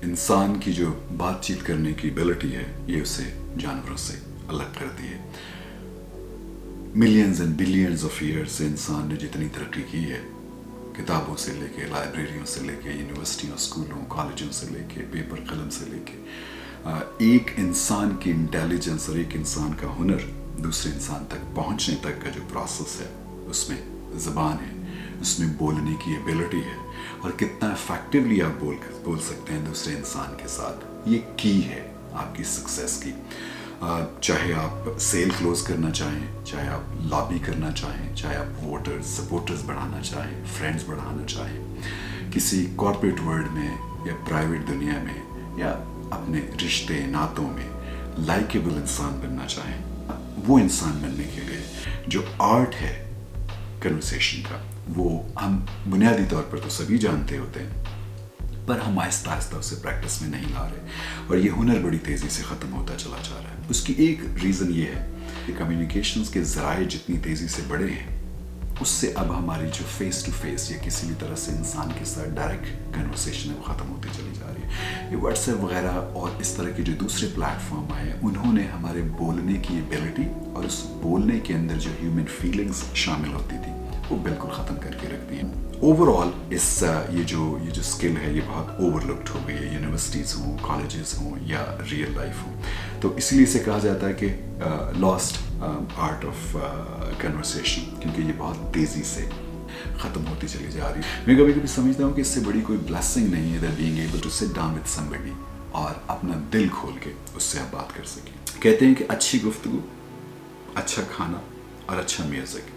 इंसान की जो बातचीत करने की एबिलिटी है ये उसे जानवरों से अलग करती है। Millions and billions of years से इंसान ने जितनी तरक्की की है, किताबों से लेके, लाइब्रेरियों से लेके, यूनिवर्सिटियों, स्कूलों, कॉलेजों से लेके, पेपर कलम से लेके, एक इंसान की इंटेलिजेंस और एक इंसान का हुनर दूसरे इंसान तक पहुंचने तक का जो प्रोसेस है, उसमें ज़बान है, उसमें बोलने की एबिलिटी है, और कितना इफेक्टिवली आप बोल सकते हैं दूसरे इंसान के साथ, ये की है आपकी सक्सेस की। चाहे आप सेल क्लोज करना चाहें, चाहे आप लॉबी करना चाहें, चाहे आप वोटर्स सपोर्टर्स बढ़ाना चाहें, फ्रेंड्स बढ़ाना चाहें, किसी कॉर्पोरेट वर्ल्ड में या प्राइवेट दुनिया में या अपने रिश्ते नातों में लाइकेबल इंसान बनना चाहें, वो इंसान बनने के लिए जो आर्ट है कन्वर्सेशन का, वो हम बुनियादी तौर पर तो सभी जानते होते हैं, पर हम आहिस्ता आहिस्ता उसे प्रैक्टिस में नहीं ला रहे, और ये हुनर बड़ी तेज़ी से ख़त्म होता चला जा रहा है। उसकी एक रीज़न ये है कि कम्युनिकेशंस के ज़राए जितनी तेज़ी से बढ़े हैं, उससे अब हमारी जो फेस टू फेस या किसी भी तरह से इंसान के साथ डायरेक्ट कन्वर्सेशन है वो ख़त्म होती चली जा रही है। ये व्हाट्सएप वगैरह और इस तरह के जो दूसरे प्लेटफॉर्म आए, उन्होंने हमारे बोलने की एबिलिटी और उस बोलने के अंदर जो ह्यूमन फीलिंग्स शामिल होती थी वो बिल्कुल ख़त्म करके रख दी है। ओवरऑल ये जो स्किल है ये बहुत ओवरलुक्ड हो गई है, यूनिवर्सिटीज़ हों, कॉलेजेस हों या रियल लाइफ हो। तो इसलिए इसे कहा जाता है कि लॉस्ट आर्ट ऑफ कन्वर्सेशन, क्योंकि ये बहुत तेज़ी से ख़त्म होती चली जा रही है। मैं कभी कभी समझता हूँ कि इससे बड़ी कोई ब्लेसिंग नहीं है that being able to sit down with somebody और अपना दिल खोल के उससे आप बात कर सकें। कहते हैं कि अच्छी गुफ्तगू, अच्छा खाना और अच्छा म्यूज़िक,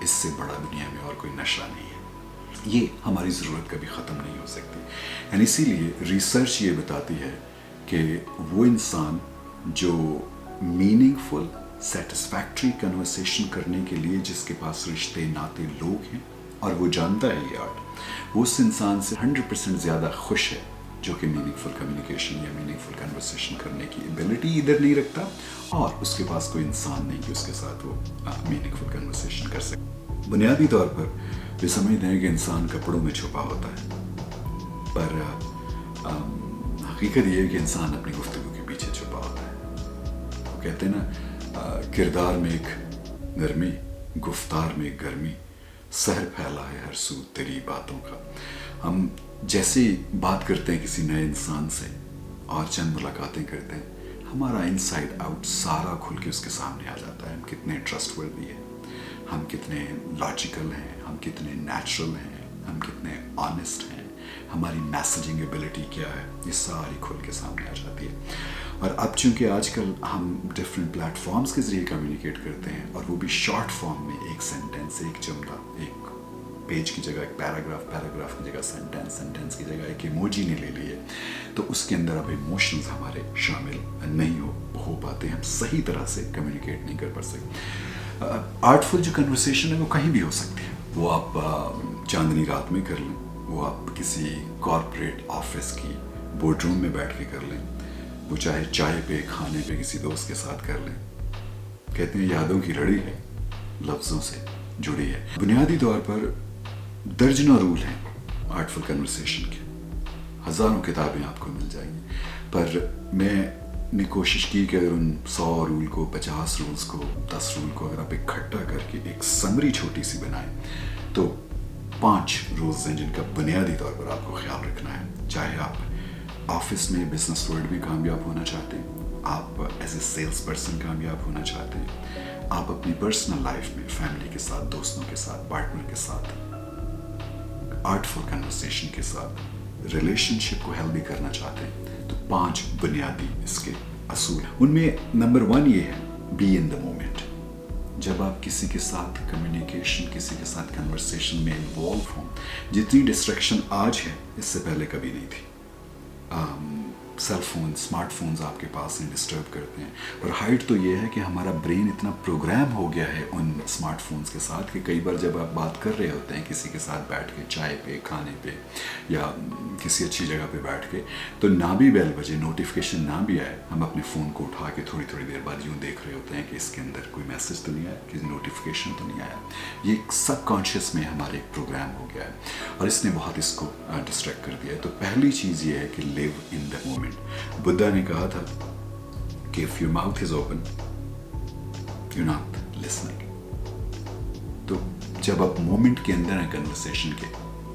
इससे बड़ा दुनिया में और कोई नशा नहीं है। ये हमारी ज़रूरत कभी ख़त्म नहीं हो सकती। एंड इसीलिए रिसर्च ये बताती है कि वो इंसान जो मीनिंगफुल सेटिस्फैक्ट्री कन्वर्सेशन करने के लिए जिसके पास रिश्ते नाते लोग हैं और वो जानता है ये आर्ट, वो उस इंसान से 100% ज़्यादा खुश है जो कि मीनिंगफुल कम्युनिकेशन या मीनिंगफुल कन्वर्सेशन करने की एबिलिटी इधर नहीं रखता और उसके पास कोई इंसान नहीं कि उसके साथ वो मीनिंगफुल कन्वर्सेशन कर सके। बुनियादी तौर पर वे समझते हैं कि इंसान कपड़ों में छुपा होता है, पर हकीकत ये है कि इंसान अपनी गुफ्तगू के पीछे छुपा होता है। वो कहते हैं ना, किरदार में एक नरमी, गुफ्तार में एक गर्मी, सहर फैला है हर सू तेरी बातों का। हम जैसे ही बात करते हैं किसी नए इंसान से और चंद मुलाकातें करते हैं, हमारा इनसाइड आउट सारा खुल के उसके सामने आ जाता है। हम कितने ट्रस्टवर्दी हैं, हम कितने लॉजिकल हैं, हम कितने नेचुरल हैं, हम कितने ऑनेस्ट हैं, हमारी मैसेजिंग एबिलिटी क्या है, ये सारी खुल के सामने आ जाती है। और अब चूंकि आजकल हम डिफरेंट प्लेटफॉर्म्स के ज़रिए कम्युनिकेट करते हैं और वो भी शॉर्ट फॉर्म में, एक सेंटेंस, एक जुमला, एक पेज की जगह एक पैराग्राफ, पैराग्राफ की जगह सेंटेंस, सेंटेंस की जगह एक इमोजी ने ले ली है, तो उसके अंदर अब इमोशंस हमारे शामिल नहीं हो पाते, हम सही तरह से कम्युनिकेट नहीं कर पा सकते। आर्टफुल जो कन्वर्सेशन है वो कहीं भी हो सकती है। वो आप चांदनी रात में कर लें, वो आप किसी कॉर्पोरेट ऑफिस की बोर्डरूम में बैठ के कर लें, वो चाहे चाय पे, खाने पे किसी दोस्त के साथ कर लें। कहते हैं यादों की लड़ी है, लफ्ज़ों से जुड़ी है। बुनियादी तौर पर दर्जनों रूल हैं आर्टफुल कन्वर्सेशन के, हज़ारों किताबें आपको मिल जाएंगी, पर मैंने कोशिश की कि अगर उन 100 रूल को, 50 रूल्स को, 10 रूल को अगर आप इकट्ठा करके एक समरी छोटी सी बनाएं, तो 5 रूल्स हैं जिनका बुनियादी तौर पर आपको ख्याल रखना है। चाहे आप ऑफिस में, बिजनेस वर्ल्ड में कामयाब होना चाहते हैं, आप एज ए सेल्स पर्सन कामयाब होना चाहते हैं, आप अपनी पर्सनल लाइफ में फैमिली के साथ, दोस्तों के साथ, पार्टनर के साथ, आर्टफुल कन्वर्सेशन के साथ रिलेशनशिप को हेल्दी करना चाहते हैं, तो 5 बुनियादी इसके असूल हैं। उनमें नंबर 1 ये है, बी इन द मोमेंट। जब आप किसी के साथ कम्युनिकेशन, किसी के साथ कन्वर्सेशन में इन्वॉल्व हों, जितनी डिस्ट्रैक्शन आज है इससे पहले कभी नहीं थी। सेल फोन, स्मार्टफोन्स आपके पास हैं, डिस्टर्ब करते हैं। और हाइट तो ये है कि हमारा ब्रेन इतना प्रोग्राम हो गया है उन स्मार्टफोन्स के साथ कि कई बार जब आप बात कर रहे होते हैं किसी के साथ बैठ के, चाय पे, खाने पे या किसी अच्छी जगह पे बैठ के, तो ना भी बेल बजे, नोटिफिकेशन ना भी आए, हम अपने फ़ोन को उठा के थोड़ी थोड़ी देर बाद यूँ देख रहे होते हैं कि इसके अंदर कोई मैसेज तो नहीं आया, किसी नोटिफिकेशन तो नहीं आया। ये सबकॉन्शियस में हमारे एक प्रोग्राम हो गया है और इसने बहुत इसको डिस्ट्रैक्ट कर दिया है। तो पहली चीज़ ये है कि live in the moment. Buddha ने कहा था कि if your mouth is open you not listening. तो जब आप मोमेंट के अंदर हैं कन्वर्सेशन के,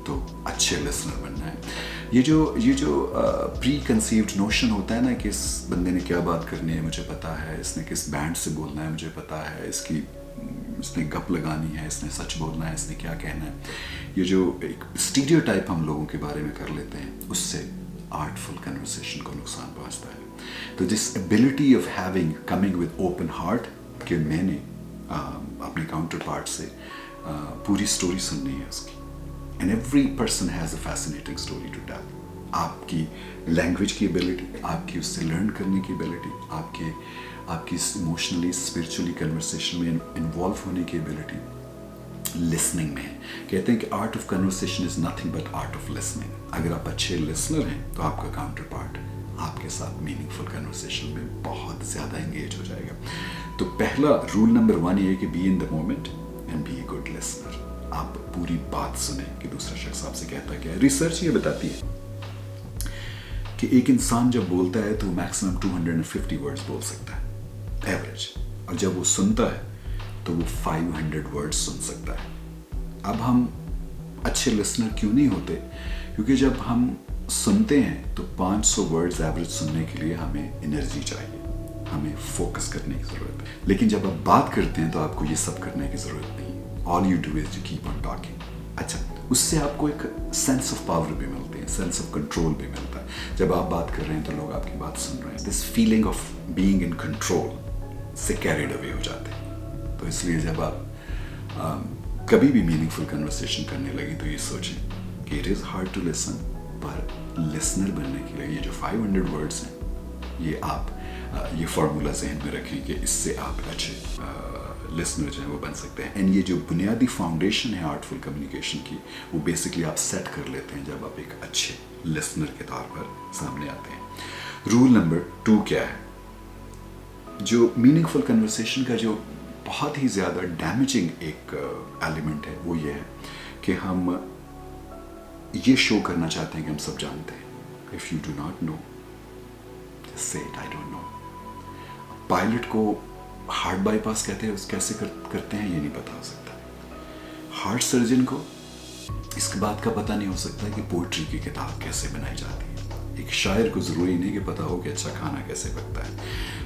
तो अच्छे लिसनर बनना है। ये जो प्री कंसीव्ड नोशन होता है ना कि इस बंदे ने क्या बात करनी है मुझे पता है, इसने किस बैंड से बोलना है मुझे पता है, इसने गप लगानी है, इसने सच बोलना है, इसने क्या कहना है, ये जो एक स्टीरियोटाइप हम लोगों के बारे में कर लेते हैं, उससे आर्टफुल कन्वर्सेशन को नुकसान पहुंचता है। तो जिस ability of having coming with open heart कि मैंने अपने काउंटर पार्ट से पूरी स्टोरी सुननी है उसकी, and every person has a fascinating story to tell. आपकी लैंग्वेज की एबिलिटी, आपकी उससे लर्न करने की एबिलिटी, आपकी इमोशनली स्पिरिचुअली कन्वर्सेशन में इन्वॉल्व होने की एबिलिटी लिसनिंग में है। कहते हैं कि art of conversation is nothing but art of listening. अगर आप अच्छे लिसनर हैं तो आपका काउंटर पार्ट आपके साथ मीनिंगफुल कन्वर्सेशन में बहुत ज़्यादा एंगेज हो जाएगा। तो पहला रूल नंबर 1 ये है कि be in the moment and be a good listener. आप पूरी बात सुने कि दूसरा शख्स आपसे कहता क्या है। रिसर्च ये बताती है कि एक इंसान जब बोलता है तो मैक्सिमम 250 वर्ड्स बोल सकता है एवरेज, और जब वो सुनता है तो वो 500 वर्ड्स सुन सकता है। अब हम अच्छे लिसनर क्यों नहीं होते? क्योंकि जब हम सुनते हैं तो 500 वर्ड्स एवरेज सुनने के लिए हमें एनर्जी चाहिए, हमें फोकस करने की ज़रूरत है। लेकिन जब आप बात करते हैं तो आपको ये सब करने की ज़रूरत नहीं। All you do is you keep on talking. अच्छा, उससे आपको एक सेंस ऑफ पावर भी मिलती है, सेंस ऑफ कंट्रोल भी मिलता है। जब आप बात कर रहे हैं तो लोग आपकी बात सुन रहे हैं। This feeling of being in control से कैरिड अवे हो जाते हैं। तो इसलिए जब आप कभी भी मीनिंगफुल कन्वर्सेशन करने लगे तो ये सोचें कि it is hard to listen, पर लिसनर बनने के लिए ये जो 500 वर्ड्स हैं, ये आप ये फार्मूला जहन में रखें कि इससे आप अच्छे लिसनर जो है वो बन सकते हैं। एंड ये जो बुनियादी फाउंडेशन है आर्टफुल कम्युनिकेशन की, वो बेसिकली आप सेट कर लेते हैं जब आप एक अच्छे लिसनर के तौर पर सामने आते हैं। रूल नंबर 2 क्या है? जो मीनिंगफुल कन्वर्सेशन का जो बहुत ही ज़्यादा डैमेजिंग एक एलिमेंट है वो ये है कि हम ये शो करना चाहते हैं कि हम सब जानते हैं। If you do not know just say it, I don't know. Pilot को हार्ट बाईपास कहते हैं, उस कैसे करते हैं ये नहीं पता हो सकता। हार्ट सर्जन को इस बात का पता नहीं हो सकता कि पोइट्री की किताब कैसे बनाई जाती है। एक शायर को ज़रूरी नहीं कि पता हो कि अच्छा खाना कैसे पकता है।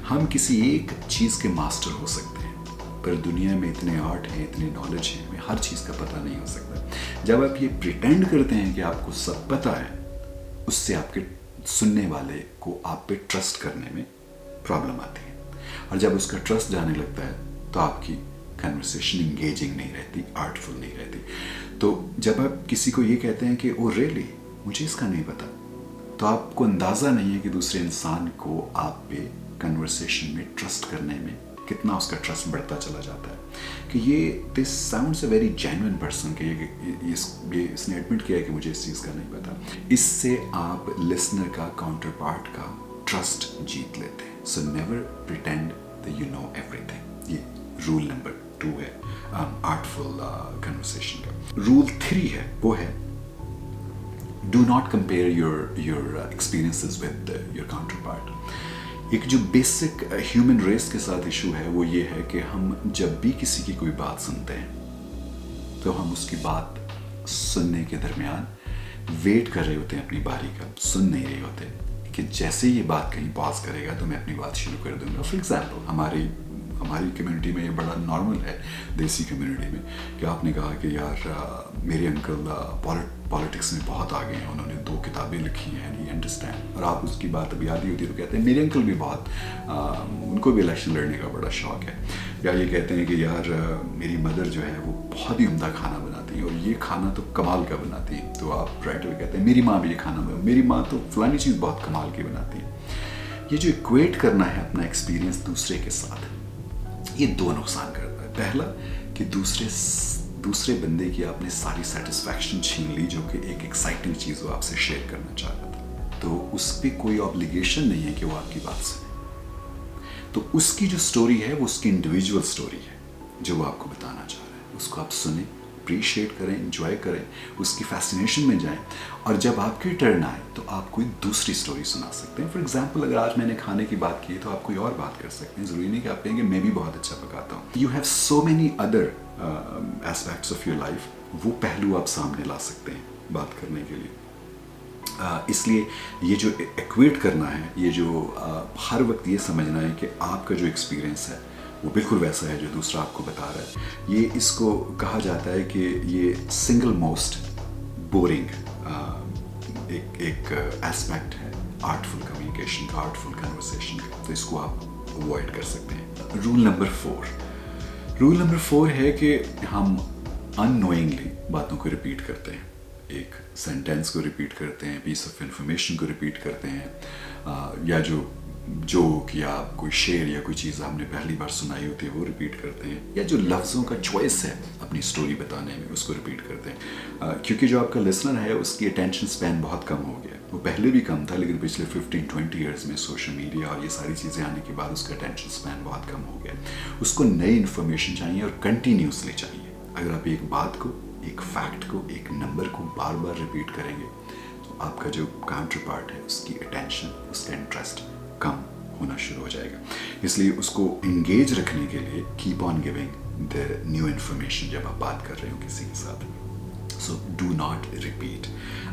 हम किसी एक चीज़ के मास्टर हो सकते हैं, पर दुनिया में इतने आर्ट हैं, इतने नॉलेज है, हमें हर चीज़ का पता नहीं हो सकता। जब आप ये प्रिटेंड करते हैं कि आपको सब पता है, उससे आपके सुनने वाले को आप पे ट्रस्ट करने में प्रॉब्लम आती है। और जब उसका ट्रस्ट जाने लगता है तो आपकी कन्वर्सेशन इंगेजिंग नहीं रहती, आर्टफुल नहीं रहती। तो जब आप किसी को ये कहते हैं कि ओ रियली मुझे इसका नहीं पता, तो आपको अंदाज़ा नहीं है कि दूसरे इंसान को आप पे कन्वर्सेशन में ट्रस्ट करने में कितना उसका ट्रस्ट बढ़ता चला जाता है। कि ये this sounds a very genuine person कि ये इसने एडमिट किया है कि मुझे इस चीज़ का नहीं पता। इससे आप लिसनर का, काउंटर पार्ट का ट्रस्ट जीत लेते हैं। So never pretend that you know everything. ये रूल नंबर 2 है आर्टफुल कन्वर्सेशन का। रूल 3 है, वो है do not compare your experiences with your counter part. एक जो बेसिक ह्यूमन रेस के साथ इशू है वो ये है कि हम जब भी किसी की कोई बात सुनते हैं तो हम उसकी बात सुनने के दरमियान वेट कर रहे होते हैं अपनी बारी का, सुन नहीं रहे होते कि जैसे ये बात कहीं पॉज करेगा तो मैं अपनी बात शुरू कर दूंगा। फॉर एग्जाम्पल हमारी कम्युनिटी में ये बड़ा नॉर्मल है, देसी कम्युनिटी में, कि आपने कहा कि यार मेरे अंकल पॉलिटिक्स में बहुत आगे हैं, उन्होंने 2 किताबें लिखी हैं, यू अंडरस्टैंड, और आप उसकी बात अभी याद ही होती है तो कहते हैं मेरे अंकल भी बहुत उनको भी इलेक्शन लड़ने का बड़ा शौक है। या ये कहते हैं कि यार मेरी मदर जो है वो बहुत ही उम्दा खाना बनाती बनाती हैं और ये खाना तो कमाल का बनाती है, तो आप राइट अवे कहते हैं मेरी माँ भी ये खाना मेरी माँ तो फलानी चीज़ बहुत कमाल की बनाती है। ये जो इक्वेट करना है अपना एक्सपीरियंस दूसरे के साथ, ये दो नुकसान करता है। पहला कि दूसरे बंदे की आपने सारी सेटिस्फैक्शन छीन ली, जो कि एक एक्साइटिंग चीज़ वो आपसे शेयर करना चाह रहा था, तो उस पर कोई ऑब्लिगेशन नहीं है कि वो आपकी बात सुने। तो उसकी जो स्टोरी है वो उसकी इंडिविजुअल स्टोरी है जो वो आपको बताना चाह रहा है, उसको आप सुने, अप्रिशिएट करें, एंजॉय करें, उसकी फैसिनेशन में जाएं, और जब आपकी टर्न आए तो आप कोई दूसरी स्टोरी सुना सकते हैं। फॉर एग्जांपल, अगर आज मैंने खाने की बात की तो आप कोई और बात कर सकते हैं, ज़रूरी नहीं कि आप कहेंगे मैं भी बहुत अच्छा पकाता हूँ। You have so many other aspects of your life, वो पहलू आप सामने ला सकते हैं बात करने के लिए। इसलिए ये जो इक्वेट करना है, ये जो हर वक्त ये समझना है कि आपका जो एक्सपीरियंस है वो बिल्कुल वैसा है जो दूसरा आपको बता रहा है। ये इसको कहा जाता है कि ये सिंगल मोस्ट बोरिंग एक एस्पेक्ट है आर्टफुल कम्युनिकेशन का, आर्टफुल कन्वर्सेशन का, तो इसको आप अवॉइड कर सकते हैं। रूल नंबर 4 है कि हम अननोइंगली बातों को रिपीट करते हैं, एक सेंटेंस को रिपीट करते हैं, पीस ऑफ इंफॉर्मेशन को रिपीट करते हैं, या जो जोक या कोई शेर या कोई चीज़ आपने पहली बार सुनाई होती है वो रिपीट करते हैं, या जो लफ्ज़ों का चॉइस है अपनी स्टोरी बताने में उसको रिपीट करते हैं। क्योंकि जो आपका लिसनर है उसकी अटेंशन स्पैन बहुत कम हो गया, वो पहले भी कम था, लेकिन पिछले 15-20 ईयर्स में सोशल मीडिया और ये सारी चीज़ें आने के बाद उसका अटेंशन स्पैन बहुत कम हो गया। उसको नई इन्फॉर्मेशन चाहिए और कंटिन्यूसली चाहिए। अगर आप एक बात को, एक फैक्ट को, एक नंबर को बार बार रिपीट करेंगे तो आपका जो काउंटर पार्ट है उसकी अटेंशन, उसका इंटरेस्ट कम होना शुरू हो जाएगा। इसलिए उसको इंगेज रखने के लिए keep on giving the new information जब आप बात कर रहे हो किसी के साथ। So do not repeat.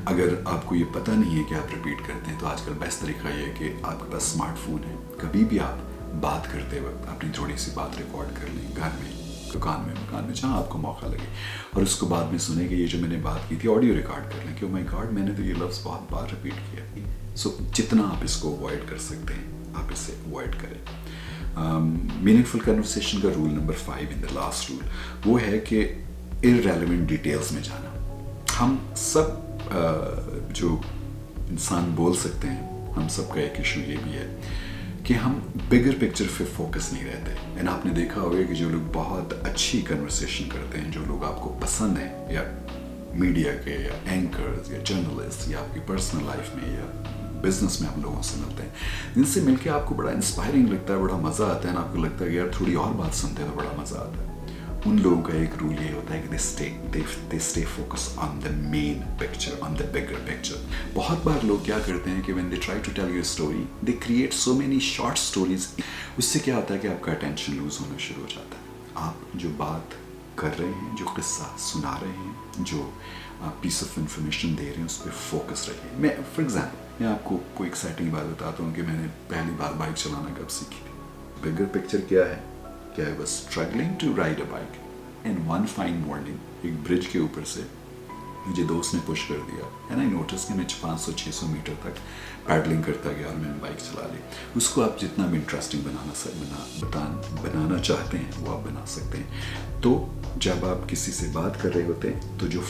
अगर आपको ये पता नहीं है कि आप रिपीट करते हैं तो आजकल बेस्ट तरीका ये है कि आपके पास स्मार्टफोन है, कभी भी आप बात करते वक्त अपनी थोड़ी सी बात रिकॉर्ड कर लें, घर में, दुकान में, मकान में, जहाँ आपको मौका लगे, और उसको बाद में सुने कि ये जो मैंने बात की थी ऑडियो रिकॉर्ड कर लें कि ओ माय गॉड मैंने तो ये लफ्ज़ बहुत बार रिपीट किया। सो जितना आप इसको अवॉइड कर सकते हैं आप इसे अवॉइड करें। मीनिंगफुल कन्वर्सेशन का rule number 5 in the last rule वो है कि इररेलेवेंट डिटेल्स में जाना। हम सब जो इंसान बोल सकते हैं, हम सब का एक इशू ये भी है कि हम बिगर पिक्चर पे फोकस नहीं रहते। एंड आपने देखा होगा कि जो लोग बहुत अच्छी कन्वर्सेशन करते हैं, जो लोग आपको पसंद हैं, या मीडिया के या एंकर्स या जर्नलिस्ट या आपकी पर्सनल लाइफ में या बिजनेस में आप लोगों से मिलते हैं, जिनसे मिलके आपको बड़ा इंस्पायरिंग लगता है, बड़ा मज़ा आता है ना, आपको लगता है कि यार थोड़ी और बात सुनते हैं तो बड़ा मज़ा आता है। उन लोगों का एक रूल ये होता है कि they stay focused on the main picture, on the bigger picture. बहुत बार लोग क्या करते हैं कि when they try to tell you a story, they create so many short stories. उससे क्या होता है कि आपका attention lose होना शुरू हो जाता है। आप जो बात कर रहे हैं, जो किस्सा सुना रहे हैं, जो piece of information दे रहे हैं, उस पर फोकस रखिए। मैं फॉर एग्जाम्पल मैं आपको कोई एक्साइटिंग बात बताता हूँ कि मैंने पहली बार बाइक चलाना कब सीखी थी। बिगर पिक्चर क्या है कि I was struggling to ride a bike and one fine morning एक ब्रिज के ऊपर से मुझे दोस्त ने पुश कर दिया and I noticed कि मैं 500-600 मीटर तक पैडलिंग करता गया और मैंने बाइक चला ली। उसको आप जितना भी इंटरेस्टिंग बनाना चाहते हैं वो आप बना सकते हैं। तो जब आप किसी से बात कर रहे होते हैं तो जो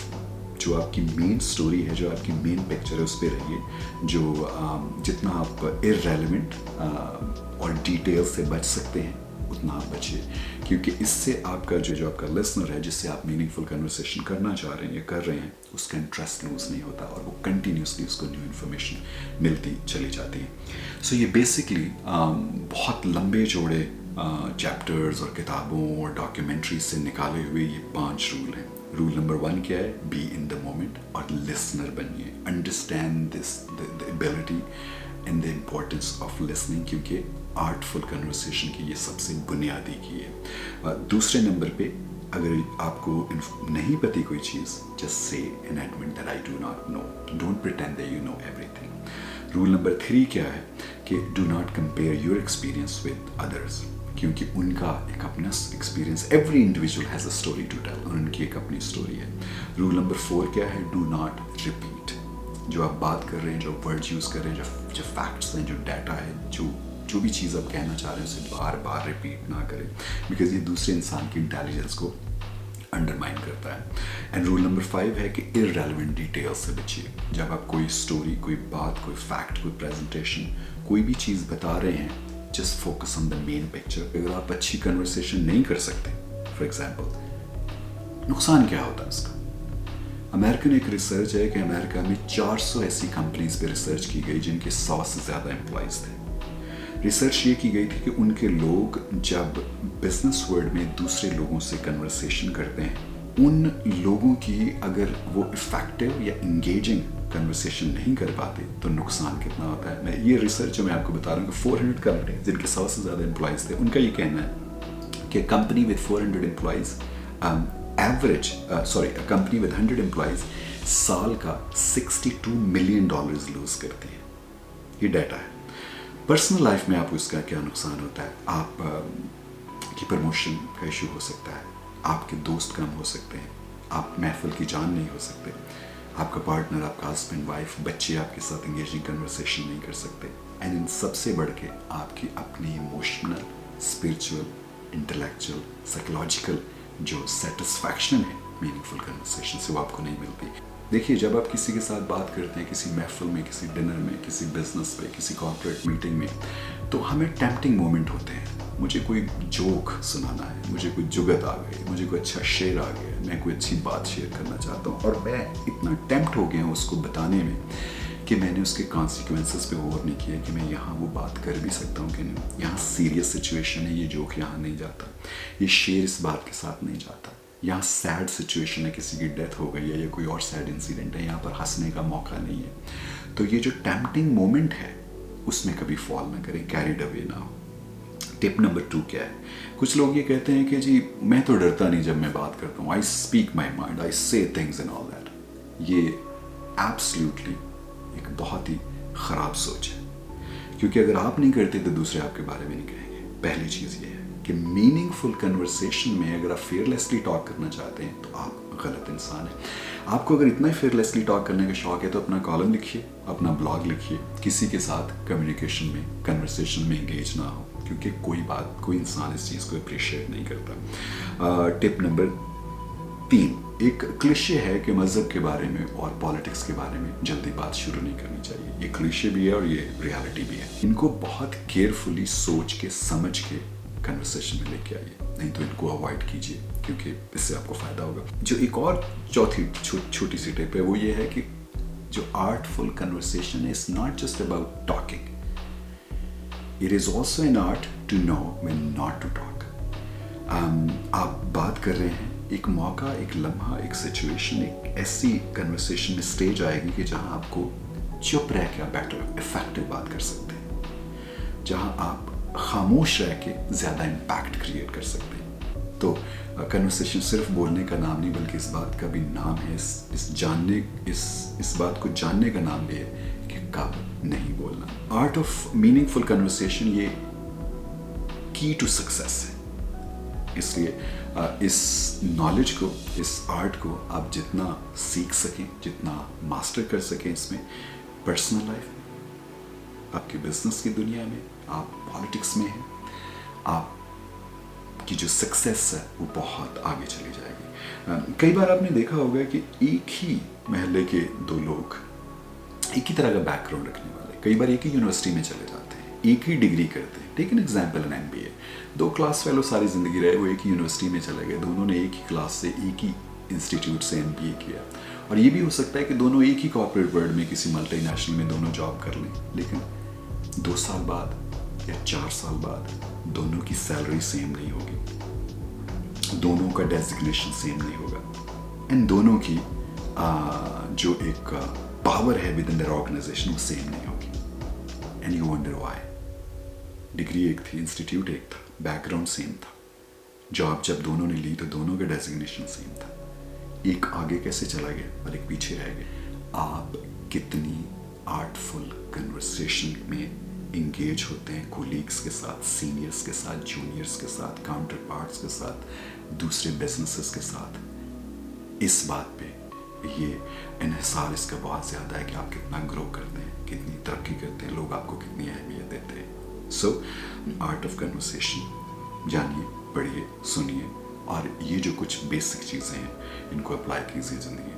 आपकी मेन स्टोरी है, जो आपकी मेन पिक्चर है, उस पर रहिए। जो जितना आप इररेलेवेंट और डिटेल से बच सकते हैं उतना आप बचिए, क्योंकि इससे आपका जो आपका लिसनर है, जिससे आप मीनिंगफुल कन्वर्सेशन करना चाह रहे हैं या कर रहे हैं, उसका इंटरेस्ट लूज नहीं होता और वो कंटिन्यूसली उसको न्यू इन्फॉर्मेशन मिलती चली जाती है। सो ये बेसिकली बहुत लंबे चौड़े चैप्टर्स और किताबों और डॉक्यूमेंट्री से निकाले हुए ये 5 रूल हैं। रूल नंबर 1 क्या है? बी इन द मोमेंट और लिसनर बनिए। Understand this the ability and the importance of listening, क्योंकि आर्टफुल कन्वर्सेशन की ये सबसे बुनियादी की है। दूसरे नंबर पे अगर आपको नहीं पती कोई चीज़, just say and admit that I do not know, don't pretend that you know everything. Rule number 3 क्या है कि do not compare your experience with others, क्योंकि उनका एक अपना experience, every individual has a story to tell, और उनकी एक अपनी स्टोरी है। रूल नंबर 4 क्या है? Do not repeat. जो आप बात कर रहे हैं, जो वर्ड्स यूज़ कर रहे हैं, जो फैक्ट्स हैं, जो डाटा है, जो भी चीज़ आप कहना चाह रहे हैं उसे बार बार रिपीट ना करें, बिकॉज ये दूसरे इंसान की इंटेलिजेंस को अंडरमाइन करता है। एंड रूल नंबर 5 है कि इररेलेवेंट डिटेल्स से बचिए। जब आप कोई स्टोरी, कोई बात, कोई फैक्ट, कोई प्रेजेंटेशन, कोई भी चीज़ बता रहे हैं, just focus on the main picture. अगर आप अच्छी कन्वर्सेशन नहीं कर सकते, फॉर एग्जाम्पल, नुकसान क्या होता है उसका? अमेरिकन एक रिसर्च है कि अमेरिका में 400 ऐसी कंपनीज पे रिसर्च की गई जिनके 100 से ज़्यादा एम्प्लॉयज़ थे। रिसर्च ये की गई थी कि उनके लोग जब बिजनेस वर्ल्ड में दूसरे लोगों से कन्वर्सेशन करते हैं, उन लोगों की अगर वो इफेक्टिव या इंगेजिंग कन्वर्सेशन नहीं कर पाते तो नुकसान कितना होता है। मैं ये रिसर्च जो मैं आपको बता रहा हूँ कि 400 कंपनी जिनके 100 से ज़्यादा एम्प्लॉयज़ थे, उनका ये कहना है कि company with 400 employees company with 100 employees साल का $62 मिलियन लूज करती है। ये डाटा है। पर्सनल लाइफ में आपको इसका क्या नुकसान होता है? आप की प्रमोशन का इशू हो सकता है, आपके दोस्त कम हो सकते हैं, आप महफिल की जान नहीं हो सकते, आपका पार्टनर, आपका हस्बैंड, वाइफ, बच्चे आपके साथ इंगेजिंग कन्वर्सेशन नहीं कर सकते। एंड इन सबसे बढ़ के आपकी अपनी इमोशनल, स्पिरिचुअल, इंटेलेक्चुअल, साइकोलॉजिकल जो सेटिस्फैक्शन है मीनिंगफुल कन्वर्सेशन से, वो आपको नहीं मिलती। देखिए, जब आप किसी के साथ बात करते हैं, किसी महफिल में, किसी डिनर में, किसी बिजनेस पे, किसी कॉर्पोरेट मीटिंग में, तो हमें टेम्पटिंग मोमेंट होते हैं। मुझे कोई जोक सुनाना है, मुझे कोई जुगत आ गई, मुझे कोई अच्छा शेर आ गया, मैं कोई अच्छी बात शेयर करना चाहता हूँ, और मैं इतना टेम्प्ट हो गया हूँ उसको बताने में कि मैंने उसके कॉन्सिक्वेंसेस पे गौर नहीं किया कि मैं यहाँ वो बात कर भी सकता हूँ कि नहीं। यहाँ सीरियस सिचुएशन है, ये जोक यहाँ नहीं जाता, ये शेर इस बात के साथ नहीं जाता। यहाँ सैड सिचुएशन है, किसी की डेथ हो गई है या कोई और सैड इंसिडेंट है, यहाँ पर हंसने का मौका नहीं है। तो ये जो टेम्पटिंग मोमेंट है उसमें कभी फॉल ना करें, कैरिड अवे ना हो। टिप नंबर 2 क्या है? कुछ लोग ये कहते हैं कि जी मैं तो डरता नहीं जब मैं बात करता हूँ, आई स्पीक माई माइंड, आई से थिंग्स एंड ऑल दैट। ये एब्सोल्युटली एक बहुत ही ख़राब सोच है, क्योंकि अगर आप नहीं करते तो दूसरे आपके बारे में नहीं कहेंगे। पहली चीज़ ये है कि मीनिंगफुल कन्वर्सेशन में अगर आप फेयरलेसली टॉक करना चाहते हैं तो आप गलत इंसान हैं। आपको अगर इतना ही फेयरलेसली टॉक करने का शौक है तो अपना कॉलम लिखिए, अपना ब्लॉग लिखिए, किसी के साथ कम्युनिकेशन में, कन्वर्सेशन में इंगेज ना हो, क्योंकि कोई इंसान इस चीज़ को अप्रिशिएट नहीं करता। टिप नंबर 3, एक क्लिशे है कि मज़हब के बारे में और पॉलिटिक्स के बारे में जल्दी बात शुरू नहीं करनी चाहिए। ये क्लिशे भी है और ये रियलिटी भी है। इनको बहुत केयरफुली सोच के, समझ के कन्वर्सेशन में लेके आइए, नहीं तो इनको अवॉइड कीजिए, क्योंकि इससे आपको फ़ायदा होगा। जो एक और चौथी छोटी सी टिप है वो ये है कि जो आर्टफुल कन्वर्सेशन है, it's not just about talking, it is also an art to know when not to talk. आप बात कर रहे हैं, एक मौका, एक लम्हा, एक सिचुएशन, एक ऐसी कन्वर्सेशन में स्टेज आएगी कि जहां आपको चुप रह के बेटर इफेक्टिव बात कर सकते हैं, जहां आप खामोश रह के ज़्यादा इम्पैक्ट क्रिएट कर सकते हैं। तो कन्वर्सेशन सिर्फ बोलने का नाम नहीं, बल्कि इस बात का भी नाम है, इस बात को जानने का नाम भी है कि कब नहीं बोलना। आर्ट ऑफ मीनिंगफुल कन्वर्सेशन ये की टू सक्सेस है। इसलिए इस नॉलेज को, इस आर्ट को आप जितना सीख सकें, जितना मास्टर कर सकें, इसमें पर्सनल लाइफ में, आपके बिजनेस की दुनिया में, आप पॉलिटिक्स में हैं, आपकी जो सक्सेस है वो बहुत आगे चली जाएगी। कई बार आपने देखा होगा कि एक ही महल्ले के 2 लोग एक ही तरह का बैकग्राउंड रखने वाले कई बार एक ही यूनिवर्सिटी में चले जाते हैं, एक ही डिग्री करते हैं। Take an example in MBA, 2 class fellow सारी ज़िंदगी रहे, वो एक ही यूनिवर्सिटी में चले गए, दोनों ने एक ही क्लास से, एक ही इंस्टीट्यूट से MBA किया, और ये भी हो सकता है कि दोनों एक ही कॉर्पोरेट वर्ल्ड में किसी मल्टीनेशनल में दोनों जॉब कर लें, लेकिन 2 साल बाद या 4 साल बाद दोनों की सैलरी सेम नहीं होगी, दोनों का डेजिग्नेशन सेम नहीं होगा, एंड दोनों की जो एक पावर है विद इन देयर ऑर्गेनाइजेशन वो सेम नहीं होगी। And you wonder why. Degree एक थी, इंस्टीट्यूट एक था, बैकग्राउंड सेम था, जॉब जब दोनों ने ली तो दोनों का डेजिग्नेशन सेम था, एक आगे कैसे चला गया और एक पीछे रह गया। आप कितनी आर्टफुल कन्वर्सेशन में इंगेज होते हैं कोलीग्स के साथ, सीनियर्स के साथ, जूनियर्स के साथ, काउंटर पार्ट्स के साथ, दूसरे बिजनेसेस के साथ, इस बात पे ये इन्हिसार इसका बहुत ज़्यादा है कि आप कितना ग्रो करते हैं, कितनी तरक्की करते हैं, लोग आपको कितनी अहमियत देते हैं। सो आर्ट ऑफ कन्वर्सेशन जानिए, पढ़िए, सुनिए, اور یہ جو کچھ بیسک چیزیں ہیں ان کو اپلائی کیجیے زندگی میں.